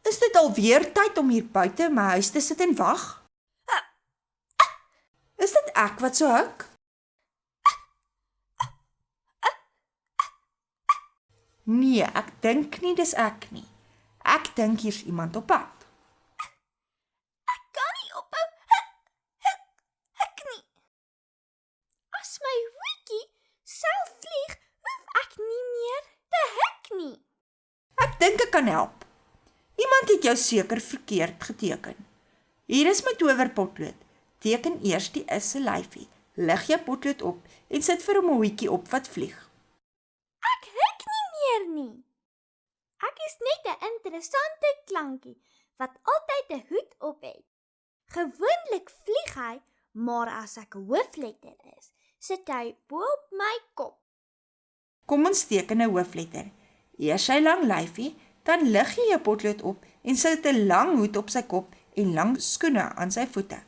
Is dit alweer tyd om hier buite in my huis te sit en wag? Is dit ek wat so hik? Nee, ek dink nie dis ek nie. Ek dink hier's iemand op pad. Ek kan nie ophou hik nie. As my hoetjie self vlieg, hoef ek nie meer te hik nie. Ek dink ek kan help. Iemand het jou seker verkeerd geteken. Hier is my towerpotlood. Teken eers die is se lyfie. Lig jou potlood op en sit vir hom 'n hoetjie op wat vlieg. Ek hik nie meer nie. Ek is net 'n interessante klankie wat altyd 'n hoed op het. Gewoonlik vlieg hy, maar as ek 'n hoofletter is, sit hy bo op my kop. Kom ons teken 'n hoofletter. Eers sy lang lyfie, dan lig jy jou potlood op en sit 'n lang hoed op sy kop en lang skoene aan sy voete.